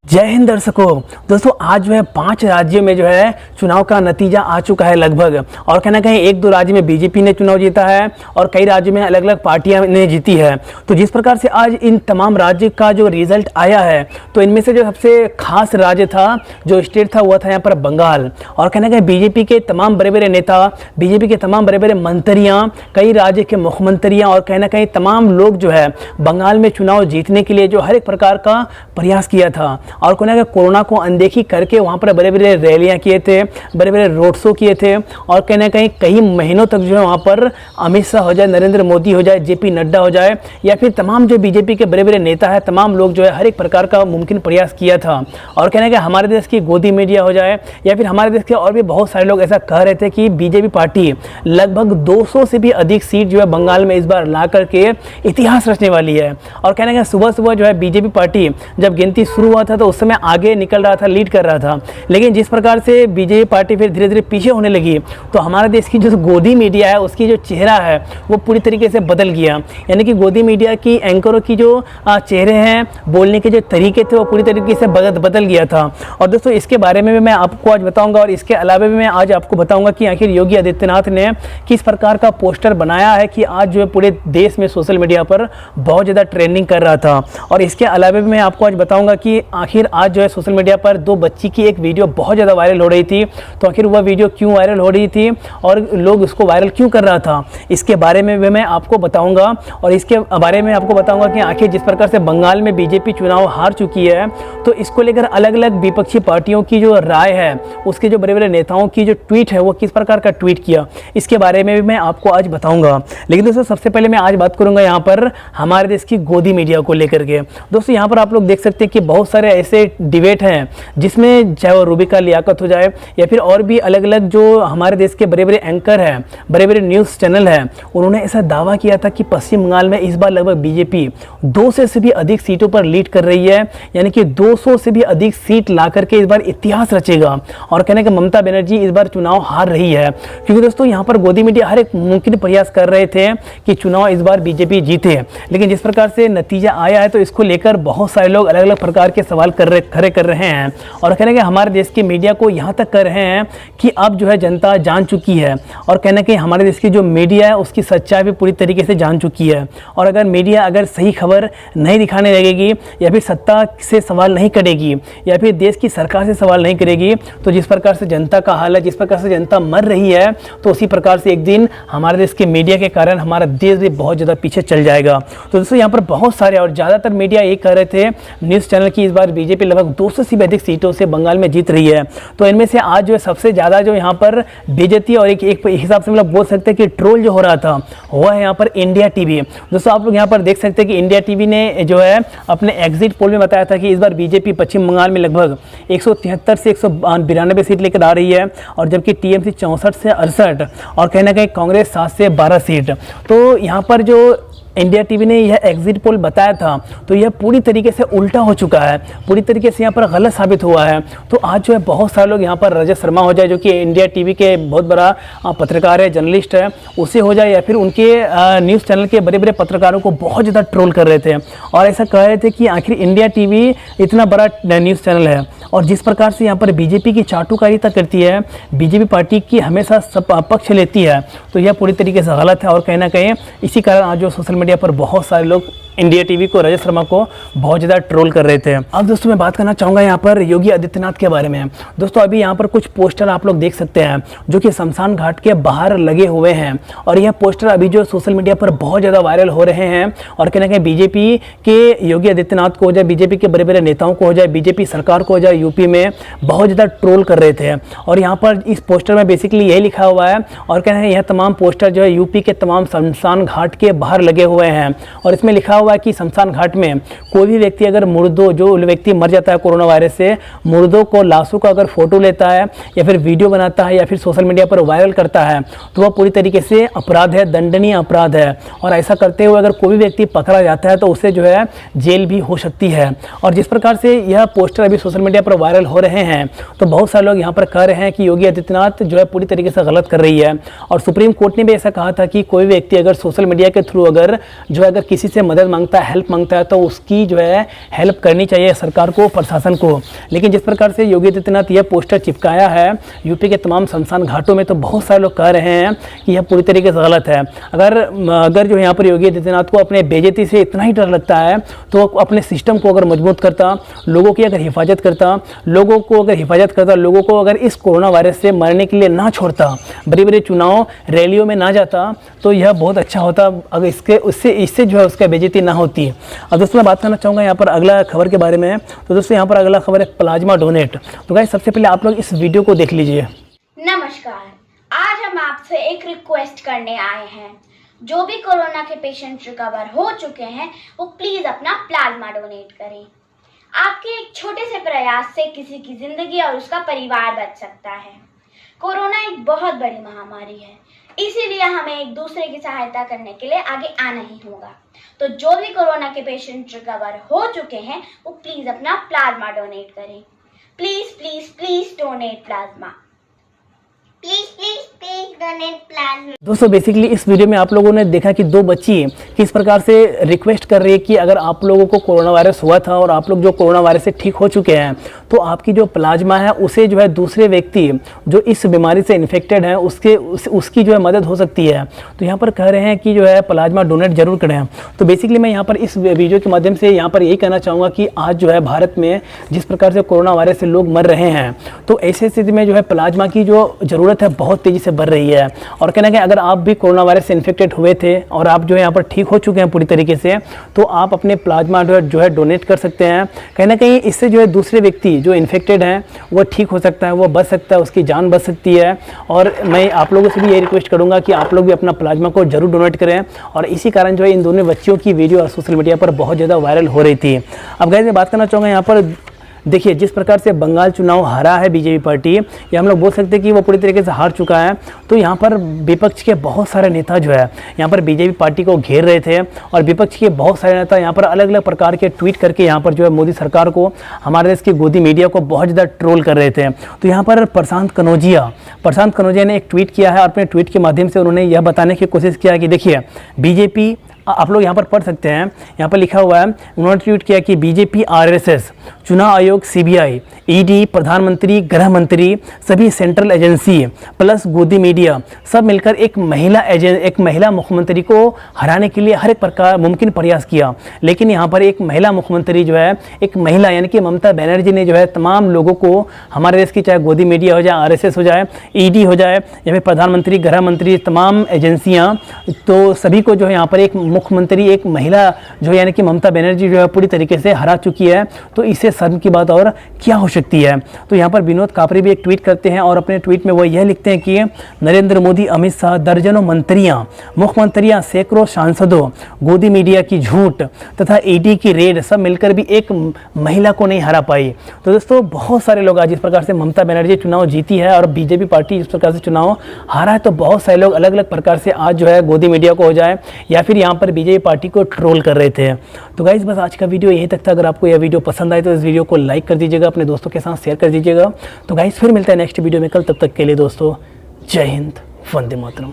जय हिंद दर्शकों। दोस्तों आज जो है 5 राज्यों में जो है चुनाव का नतीजा आ चुका है लगभग, और कहीं ना कहीं 1-2 राज्य में बीजेपी ने चुनाव जीता है और कई राज्यों में अलग अलग पार्टियां ने जीती है। तो जिस प्रकार से आज इन तमाम राज्य का जो रिजल्ट आया है, तो इनमें से जो सबसे खास राज्य था, जो स्टेट था, वह था यहाँ पर बंगाल। और कहीं ना कहीं बीजेपी के तमाम बड़े बड़े नेता, बीजेपी के तमाम बड़े बड़े मंत्रियाँ, कई राज्य के मुख्यमंत्रियाँ और कहीं ना कहीं तमाम लोग जो है बंगाल में चुनाव जीतने के लिए जो हर एक प्रकार का प्रयास किया था। और कोरोना को अनदेखी करके वहाँ पर बड़े बड़े रैलियाँ किए थे, बड़े बड़े रोड शो किए थे, और कहीं ना कहीं कई महीनों तक जो है वहाँ पर अमित शाह हो जाए, नरेंद्र मोदी हो जाए, जेपी नड्डा हो जाए, या फिर तमाम जो बीजेपी के बड़े बड़े नेता है, तमाम लोग जो है हर एक प्रकार का मुमकिन प्रयास किया था। और कहना कि हमारे देश की गोदी मीडिया हो जाए या फिर हमारे देश के और भी बहुत सारे लोग ऐसा कह रहे थे कि बीजेपी पार्टी लगभग 200 से भी अधिक सीट जो है बंगाल में इस बार ला करके इतिहास रचने वाली है। और कहना कि सुबह सुबह जो है बीजेपी पार्टी जब गिनती शुरू हुआ था तो उस समय आगे निकल रहा था, लीड कर रहा था, लेकिन जिस प्रकार से बीजेपी पार्टी फिर धीरे धीरे पीछे होने लगी, तो हमारे देश की जो गोदी मीडिया है उसकी जो चेहरा है वो पूरी तरीके से बदल गया। यानी कि गोदी मीडिया की एंकरों की जो चेहरे हैं, बोलने के जो तरीके थे, वो पूरी तरीके से बदल गया था। और दोस्तों इसके बारे में भी मैं आपको आज बताऊंगा, और इसके अलावा भी मैं आज आपको बताऊंगा कि आखिर योगी आदित्यनाथ ने किस प्रकार का पोस्टर बनाया है कि आज जो है पूरे देश में सोशल मीडिया पर बहुत ज़्यादा ट्रेंडिंग कर रहा था। और इसके अलावा भी मैं आपको आज बताऊंगा कि आखिर आज जो है सोशल मीडिया पर 2 बच्ची की एक वीडियो बहुत ज़्यादा वायरल हो रही थी, तो आखिर वह वीडियो क्यों वायरल हो रही थी और लोग उसको वायरल क्यों कर रहा था, इसके बारे में भी मैं आपको बताऊंगा। और इसके बारे में आपको बताऊंगा कि आखिर जिस प्रकार से बंगाल में बीजेपी चुनाव हार चुकी है, तो इसको लेकर अलग अलग विपक्षी पार्टियों की जो राय है, उसके जो बड़े बड़े नेताओं की जो ट्वीट है वो किस प्रकार का ट्वीट किया, इसके बारे में भी मैं आपको आज बताऊंगा। लेकिन दोस्तों सबसे पहले मैं आज बात करूंगा यहाँ पर हमारे देश की गोदी मीडिया को लेकर के। दोस्तों यहाँ पर आप लोग देख सकते हैं कि बहुत सारे ऐसे डिबेट हैं जिसमें चाहे वो रूबिका लियाकत हो जाए या फिर और भी अलग अलग जो हमारे देश के बड़े बड़े एंकर हैं, बड़े बड़े न्यूज़ चैनल हैं, उन्होंने ऐसा दावा किया था कि पश्चिम बंगाल में इस बार लगभग बीजेपी 200 से भी अधिक सीटों पर लीड कर रही है, यानी कि 200 से भी अधिक सीट ला करके इस बार इतिहास रचेगा। और कहने कि ममता बनर्जी इस बार चुनाव हार रही है, क्योंकि दोस्तों यहाँ पर गोदी मीडिया हर एक मुमकिन प्रयास कर रहे थे कि चुनाव इस बार बीजेपी जीते, लेकिन जिस प्रकार से नतीजा आया है तो इसको लेकर बहुत सारे लोग अलग अलग प्रकार के सवाल खड़े कर रहे हैं। और कहने कि हमारे देश की मीडिया को यहाँ तक कर रहे हैं कि अब जो है जनता जान चुकी है, और कहने कि हमारे देश की जो मीडिया है उसकी सच्चाई भी पूरी तरीके से जान चुकी है। और अगर मीडिया अगर सही खबर नहीं दिखाने लगेगी या फिर सत्ता से सवाल नहीं करेगी या फिर देश की सरकार से सवाल नहीं करेगी, तो जिस प्रकार से जनता का हाल है, जिस प्रकार से जनता मर रही है, तो उसी प्रकार से एक दिन हमारे देश के मीडिया के कारण हमारा देश भी बहुत ज़्यादा पीछे चल जाएगा। तो दोस्तों यहाँ पर बहुत सारे और ज़्यादातर मीडिया ये कह रहे थे न्यूज़ चैनल की इस बार बीजेपी लगभग 200 से भी अधिक सीटों से बंगाल में जीत रही है। तो इनमें से आज जो है सबसे ज़्यादा जो यहाँ पर बेइज्जती और एक हिसाब से मतलब बोल सकते हैं कि ट्रोल जो हो रहा था वो है यहाँ पर इंडिया टीवी। दोस्तों आप लोग यहाँ पर देख सकते हैं कि इंडिया टीवी ने जो है अपने एग्जिट पोल में बताया था कि इस बार बीजेपी पश्चिम बंगाल में लगभग 173 से 192 सीट लेकर आ रही है, और जबकि टीएमसी 64 से 68 और कहीं ना कहीं कांग्रेस 7 से 12 सीट। तो यहाँ पर जो इंडिया टीवी ने यह एग्जिट पोल बताया था, तो यह पूरी तरीके से उल्टा हो चुका है, पूरी तरीके से यहाँ पर गलत साबित हुआ है। तो आज जो है बहुत सारे लोग यहाँ पर रजत शर्मा हो जाए, जो कि इंडिया टीवी के बहुत बड़ा पत्रकार है, जर्नलिस्ट है, उसे हो जाए, या फिर उनके न्यूज़ चैनल के बड़े बड़े पत्रकारों को बहुत ज़्यादा ट्रोल कर रहे थे और ऐसा कह रहे थे कि आखिर इंडिया टीवी इतना बड़ा न्यूज़ चैनल है, और जिस प्रकार से यहाँ पर बीजेपी की चाटुकारिता करती है, बीजेपी पार्टी की हमेशा पक्ष लेती है, तो यह पूरी तरीके से गलत है। और कहीं ना कहीं इसी कारण आज जो सोशल मीडिया पर बहुत सारे लोग इंडिया टीवी को, रजत शर्मा को बहुत ज़्यादा ट्रोल कर रहे थे। अब दोस्तों मैं बात करना चाहूँगा यहाँ पर योगी आदित्यनाथ के बारे में। दोस्तों अभी यहाँ पर कुछ पोस्टर आप लोग देख सकते हैं जो कि शमशान घाट के बाहर लगे हुए हैं, और यह पोस्टर अभी जो सोशल मीडिया पर बहुत ज़्यादा वायरल हो रहे हैं। और कहीं ना कहीं बीजेपी के योगी आदित्यनाथ को हो जाए, बीजेपी के बड़े बड़े नेताओं को हो जाए, बीजेपी सरकार को हो जाए, यूपी में बहुत ज़्यादा ट्रोल कर रहे थे। और यहाँ पर इस पोस्टर में बेसिकली यही लिखा हुआ है, और कहना है यह तमाम पोस्टर जो है यूपी के तमाम शमशान घाट के बाहर लगे हुए हैं, और इसमें लिखा हुआ है कि शमशान घाट में कोई भी व्यक्ति अगर मुर्दों, जो व्यक्ति मर जाता है कोरोना वायरस से, मुर्दों को, लाशों का अगर फोटो लेता है या फिर वीडियो बनाता है या फिर सोशल मीडिया पर वायरल करता है, तो वह पूरी तरीके से अपराध है, दंडनीय अपराध है। और ऐसा करते हुए अगर कोई भी व्यक्ति पकड़ा जाता है तो उसे जो है जेल भी हो सकती है। और जिस प्रकार से यह पोस्टर अभी सोशल मीडिया पर वायरल हो रहे हैं, तो बहुत सारे लोग यहाँ पर कह रहे हैं कि योगी आदित्यनाथ जो है पूरी तरीके से गलत कर रही है। और सुप्रीम कोर्ट ने भी ऐसा कहा था कि कोई व्यक्ति अगर सोशल मीडिया के थ्रू अगर जो है अगर किसी से मदद मांगता है, हेल्प मांगता है, तो उसकी जो है हेल्प करनी चाहिए सरकार को, प्रशासन को। लेकिन जिस प्रकार से योगी आदित्यनाथ यह पोस्टर चिपकाया है यूपी के तमाम शमशान घाटों में, तो बहुत सारे लोग कह रहे हैं कि यह पूरी तरीके से गलत है। अगर जो यहाँ पर योगी आदित्यनाथ को अपने बेइज्जती से इतना ही डर लगता है तो अपने सिस्टम को अगर मजबूत करता, लोगों की अगर हिफाजत करता, लोगों को अगर इस कोरोना वायरस से मरने के लिए ना छोड़ता, बड़े बड़े चुनाव रैलियों में ना जाता, तो यह बहुत अच्छा होता। अगर इससे जो है उसका बेइज्जती ना होती। अब दोस्तों मैं बात करना चाहूँगा यहाँ पर अगला खबर के बारे में। तो दोस्तों यहाँ पर अगला खबर है प्लाज्मा डोनेट। तो गाइस सबसे पहले आप लोग इस वीडियो को देख लीजिए। नमस्कार, आज हम आपसे एक रिक्वेस्ट करने आए हैं। जो भी कोरोना के पेशेंट रिकवर हो चुके हैं वो प्लीज अपना प्लाज्मा डोनेट करें। आपके एक छोटे से प्रयास से किसी की जिंदगी और उसका परिवार बच सकता है। कोरोना एक बहुत बड़ी महामारी है, इसीलिए हमें एक दूसरे की सहायता करने के लिए आगे आना ही होगा। तो जो भी कोरोना के पेशेंट रिकवर हो चुके हैं वो प्लीज अपना प्लाज्मा डोनेट करें। Please please please donate plasma. Please donate plasma. दोस्तों बेसिकली इस वीडियो में आप लोगों ने देखा कि दो बच्ची किस प्रकार से रिक्वेस्ट कर रही है कि अगर आप लोगों को कोरोना वायरस हुआ था और आप लोग जो कोरोना वायरस से ठीक हो चुके हैं, तो आपकी जो प्लाज्मा है उसे जो है दूसरे व्यक्ति जो इस बीमारी से इन्फेक्टेड है उसकी जो है मदद हो सकती है। तो यहाँ पर कह रहे हैं कि जो है प्लाज्मा डोनेट जरूर करें। तो बेसिकली मैं यहाँ पर इस वीडियो के माध्यम से यहाँ पर यही कहना चाहूँगा कि आज जो है भारत में जिस प्रकार से कोरोना वायरस से लोग मर रहे हैं, तो ऐसी स्थिति में जो है प्लाज्मा की जो ज़रूरत है बहुत तेज़ी से बढ़ रही है। और कहना कि अगर आप भी कोरोना वायरस से इन्फेक्टेड हुए थे और आप जो है यहाँ पर ठीक हो चुके हैं पूरी तरीके से, तो आप अपने प्लाज्मा जो है डोनेट कर सकते हैं। कहीं ना कहीं इससे जो है दूसरे व्यक्ति जो इन्फेक्टेड हैं वो ठीक हो सकता है, वो बच सकता है, उसकी जान बच सकती है। और मैं आप लोगों से भी यही रिक्वेस्ट करूँगा कि आप लोग भी अपना प्लाज्मा को जरूर डोनेट करें। और इसी कारण जो है इन दोनों बच्चियों की वीडियो सोशल मीडिया पर बहुत ज़्यादा वायरल हो रही थी। अब गाइस मैं बात करना चाहूँगा यहाँ पर, देखिए जिस प्रकार से बंगाल चुनाव हारा है बीजेपी पार्टी, या हम लोग बोल सकते हैं कि वो पूरी तरीके से हार चुका है। तो यहाँ पर विपक्ष के बहुत सारे नेता जो है यहाँ पर बीजेपी पार्टी को घेर रहे थे, और विपक्ष के बहुत सारे नेता यहाँ पर अलग अलग प्रकार के ट्वीट करके यहाँ पर जो है मोदी सरकार को, हमारे देश की गोदी मीडिया को बहुत ज़्यादा ट्रोल कर रहे थे। तो यहाँ पर प्रशांत कनौजिया ने एक ट्वीट किया है, और अपने ट्वीट के माध्यम से उन्होंने यह बताने की कोशिश किया कि देखिए बीजेपी, आप लोग यहाँ पर पढ़ सकते हैं, यहाँ पर लिखा हुआ है, उन्होंने ट्वीट किया कि बीजेपी, आरएसएस, चुनाव आयोग, सीबीआई, ईडी, प्रधानमंत्री, गृह मंत्री, सभी सेंट्रल एजेंसी प्लस गोदी मीडिया सब मिलकर एक महिला मुख्यमंत्री को हराने के लिए हर एक प्रकार मुमकिन प्रयास किया। लेकिन यहाँ पर एक महिला मुख्यमंत्री जो है, एक महिला यानी कि ममता बनर्जी ने जो है तमाम लोगों को, हमारे देश की चाहे गोदी मीडिया हो जाए, आरएसएस हो जाए, ईडी हो जाए, या फिर प्रधानमंत्री, गृह मंत्री, तमाम एजेंसियाँ, तो सभी को जो है यहाँ पर एक मुख्यमंत्री, एक महिला जो यानी कि ममता बनर्जी जो है पूरी तरीके से हरा चुकी है। तो इससे शर्म की बात और क्या हो सकती है। तो यहाँ पर विनोद कापरी भी एक ट्वीट करते हैं, और अपने ट्वीट में वो यह लिखते हैं कि नरेंद्र मोदी, अमित शाह, दर्जनों मंत्रियां, मुख्यमंत्रियां, सैकड़ों सांसदों, गोदी मीडिया की झूठ तथा ईडी की रेड सब मिलकर भी एक महिला को नहीं हरा पाई। तो दोस्तों बहुत सारे लोग आज जिस प्रकार से ममता बनर्जी चुनाव जीती है और बीजेपी पार्टी जिस प्रकार से चुनाव हारा है, तो बहुत सारे लोग अलग अलग प्रकार से आज जो है गोदी मीडिया को हो जाए या फिर यहाँ पर बीजेपी पार्टी को ट्रोल कर रहे थे। तो गाइस बस आज का वीडियो यहीं तक था। अगर आपको यह वीडियो पसंद आए तो इस वीडियो को लाइक कर दीजिएगा, अपने दोस्तों के साथ शेयर कर दीजिएगा। तो गाइस फिर मिलता है नेक्स्ट वीडियो में कल, तब तक के लिए दोस्तों जय हिंद, वंदे मातरम।